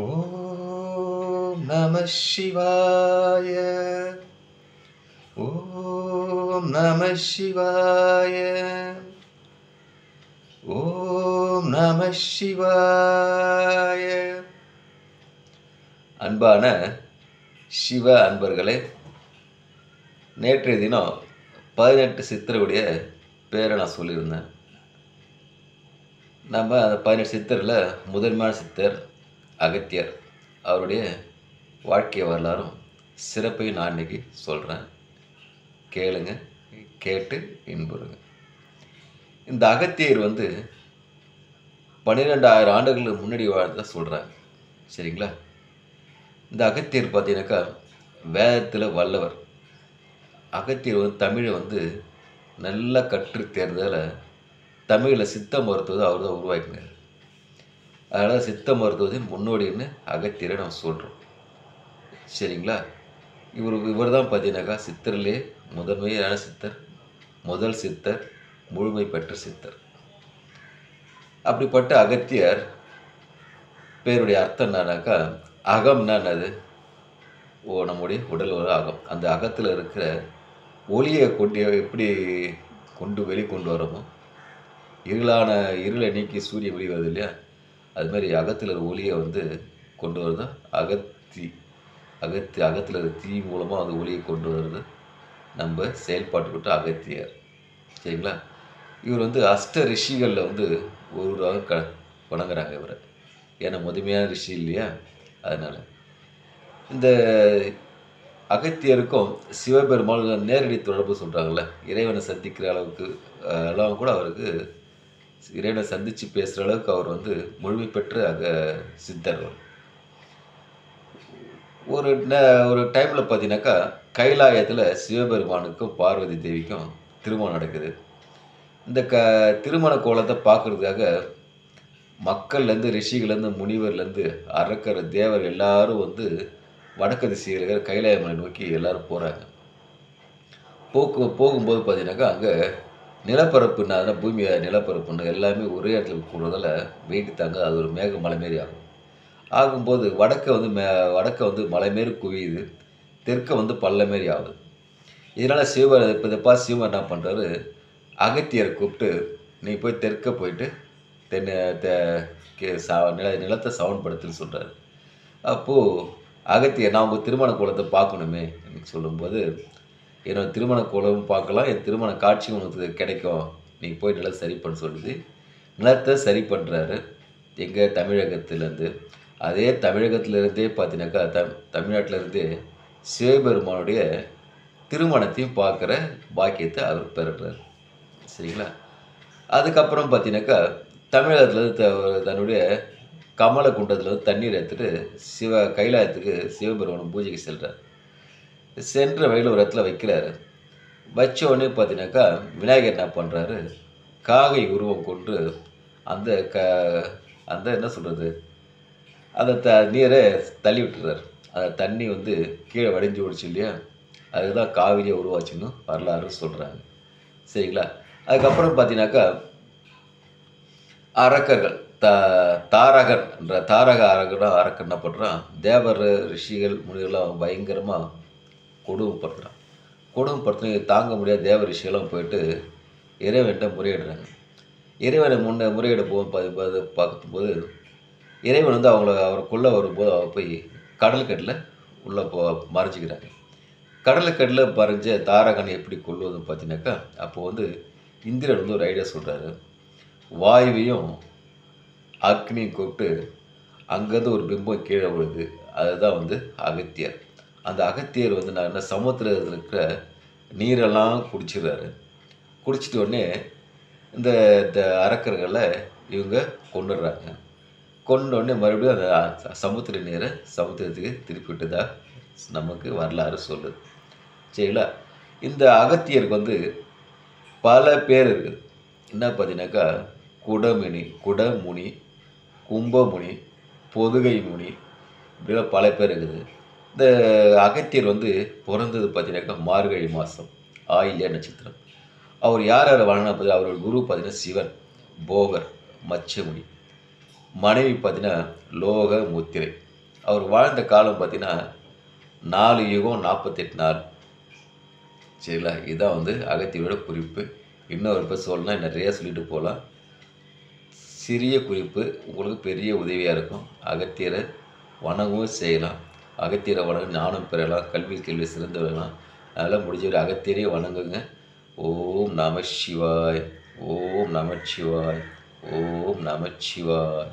ஓம் நம சிவாய. ஓம் நம சிவாய. ஓம் நம சிவாய. அன்பான சிவ அன்பர்களே, நேற்றைய தினம் 18 சித்தருடைய பேரை நான் சொல்லியிருந்தேன். நம்ம அந்த 18 சித்தரில் முதன்மையான சித்தர் அகத்தியர். அவருடைய வாழ்க்கை வரலாறும் சிறப்பையும் நான் இன்னைக்கு சொல்கிறேன். கேளுங்க, கேட்டு இன்புறுங்க. இந்த அகத்தியர் 12,000 ஆண்டுகளுக்கு முன்னாடி வாழ்ந்ததாக சொல்கிறாங்க. சரிங்களா? இந்த அகத்தியர் பார்த்தீங்கன்னாக்கா வேதத்தில் வல்லவர். அகத்தியர் தமிழை நல்லா கற்று தேர்ந்ததால் தமிழில் சித்த மருத்துவத்தை அவர் தான் உருவாக்கினார். அதனால் சித்த மருத்துவத்தின் முன்னோடின்னு அகத்தியரை நம்ம சொல்கிறோம். சரிங்களா? இவர் தான் பார்த்தீங்கன்னாக்கா சித்தரிலே முதன்மையான சித்தர், முதல் சித்தர், முழுமை பெற்ற சித்தர். அப்படிப்பட்ட அகத்தியர் பேருடைய அர்த்தம் என்னன்னாக்கா, அகம்னா என்னது? நம்முடைய உடல் ஒரு அகம். அந்த அகத்தில் இருக்கிற ஒளியை எப்படி வெளிக்கொண்டு வரோமோ, இருளை நீக்கி சூரியன் வெளி வருது இல்லையா, அது மாதிரி அகத்தில் இருக்கிற ஒளியை கொண்டு வருது அகத்தில் இருக்கிற தீ மூலமாக அந்த ஒளியை கொண்டு வருது நம்ம செயல்பாட்டுக்கிட்ட அகத்தியர். சரிங்களா? இவர் அஷ்ட ரிஷிகளில் ஒருவராக வணங்குறாங்க இவரை. ஏன்னா முதன்மையான ரிஷி இல்லையா, அதனால் இந்த அகத்தியருக்கும் சிவபெருமாள் நேரடி தொடர்பு சொல்கிறாங்கள்ல, இறைவனை சந்திக்கிற அளவுக்கு எல்லாம் கூட அவருக்கு இறைவனை சந்தித்து பேசுகிற அளவுக்கு அவர் முழுமை பெற்ற சித்தர். ஒரு டைமில் பார்த்தீங்கன்னாக்கா கைலாயத்தில் சிவபெருமானுக்கும் பார்வதி தேவிக்கும் திருமணம் நடக்குது. இந்த திருமண கோலத்தை பார்க்குறதுக்காக மக்கள்லேருந்து, ரிஷிகள்லேருந்து, முனிவர்லேருந்து, அரக்கர், தேவர் எல்லாரும் வடக்கு திசையில் கைலாய மலை நோக்கி எல்லோரும் போகிறாங்க. போகும்போது பார்த்தீங்கன்னாக்கா அங்கே நிலப்பரப்புன்னா பூமியை நிலப்பரப்புன்னு எல்லாமே ஒரே இடத்துல கூடுறதால வெயிட்டு தாங்க அது ஒரு மேக மலை மாரி ஆகும். ஆகும்போது வடக்க மலை மாரி குவியுது, தெற்க பள்ளம் மாரி ஆகுது. இதனால் சிவன் என்ன பண்ணுறாரு, அகத்தியரை கூப்பிட்டு நீ போய் தெற்க போயிட்டு நிலத்தை சவன்படுத்துன்னு சொல்கிறாரு. அப்போது அகத்தியர், நான் உங்கள் திருமண கோலத்தை பார்க்கணுமே எனக்கு சொல்லும்போது, என்னோடய திருமண கோலமும் பார்க்கலாம், என் திருமண காட்சியும் உனக்கு கிடைக்கும், நீங்கள் போய் நிலத்தை சரி பண்ண சொல்லுது. நிலத்தை சரி பண்ணுறாரு. எங்கள் தமிழகத்திலேருந்து, அதே தமிழகத்திலேருந்தே பார்த்தீங்கன்னாக்கா தமிழ்நாட்டிலேருந்தே சிவபெருமானுடைய திருமணத்தையும் பார்க்குற பாக்கியத்தை அவர் பெறுறார். சரிங்களா? அதுக்கப்புறம் பார்த்தீங்கன்னாக்கா தமிழகத்தில் தன்னுடைய கமல குண்டத்தில் தண்ணீர் எடுத்துகிட்டு கைலாயத்துக்கு சிவபெருமான் பூஜைக்கு செல்கிறார். சென்ற வழியில் ஒரு இடத்துல வைக்கிறாரு. வச்ச உடனே பார்த்தீங்கன்னாக்கா விநாயகர் என்ன பண்ணுறாரு, காகை உருவம் கொண்டு அந்த என்ன சொல்கிறது, அந்த நீரை தள்ளி விட்டுறாரு. அந்த தண்ணி கீழே வடிஞ்சு ஓடிச்சு இல்லையா, அதுதான் காவிரியை உருவாச்சுன்னு வரலாறு சொல்கிறாங்க. சரிங்களா? அதுக்கப்புறம் பார்த்தீங்கன்னாக்கா அரக்கர்கள், தாரகன் என்ற அரக்கன் என்ன பண்ணுறான், தேவர், ரிஷிகள், முனிவர்கள்லாம் பயங்கரமாக கொடுமைப்படுத்துறான். தாங்க முடியாத தேவ ரிஷிகள்லாம் போயிட்டு இறைவன்கிட்ட முறையிடுறாங்க. இறைவனை முறையிட பார்க்கும்போது இறைவன் அவருக்குள்ளே வரும்போது அவர் போய் கடல்கட்டில் உள்ளே மறைஞ்சிக்கிறாங்க. கடலுக்கடில் மறைஞ்ச தாரகன் எப்படி கொள்வதுன்னு பார்த்தீங்கன்னாக்கா, அப்போது இந்திரன் ஒரு ஐடியா சொல்கிறாரு. வாயுவையும் அக்னியும் கூப்பிட்டு அங்கேருந்து ஒரு பிம்பம் கீழே விழுது, அதுதான் அகத்தியர். அந்த அகத்தியர் நான் என்ன சமுத்திரத்தில் இருக்கிற நீரெல்லாம் குடிச்சிடுறாரு. குடிச்சிட்ட உடனே இந்த அரக்கர்களை இவங்க கொண்டுடுறாங்க. கொண்டோடனே மறுபடியும் அந்த சமுத்திர நீரை சமுத்திரத்துக்கு திருப்பி விட்டதாக நமக்கு வரலாறு சொல்லுது. சரிங்களா? இந்த அகத்தியருக்கு பல பேர் இருக்குது. என்ன பார்த்தீங்கன்னாக்கா குடமுனி, கும்பமுனி, பொதுகை முனி, இப்படிலாம் பல பேர் இருக்குது. இந்த அகத்தியர் பிறந்தது பார்த்தீங்கன்னாக்கா மார்கழி மாதம், ஆயில்ய நட்சத்திரம். அவர் யார் வணங்கினா பார்த்தீங்கன்னா, அவரோட குரு பார்த்தீங்கன்னா சிவன், போகர், மச்சமுனி. மனைவி பார்த்தீங்கன்னா லோக முத்திரை. அவர் வாழ்ந்த காலம் பார்த்தீங்கன்னா 4 யுகம் 48 நாள். சரிங்களா? இதுதான் வந்து அகத்தியரோட குறிப்பு. இன்னும் அவர பத்தி சொல்லணும்னா நிறையா சொல்லிட்டு போலாம். சிறிய குறிப்பு உங்களுக்கு பெரிய உதவியா இருக்கும். அகத்தியரை வணங்கவும் செய்யலாம். அகத்தியரை வணங்க ஞானம் பெறலாம். கல்வி கேள்வி சிறந்து வரலாம். அதெல்லாம் முடிஞ்ச வரை அகத்தியரையே வணங்குங்க. ஓம் நம சிவாய். ஓம் நம சிவாய். ஓம் நம சிவாய்.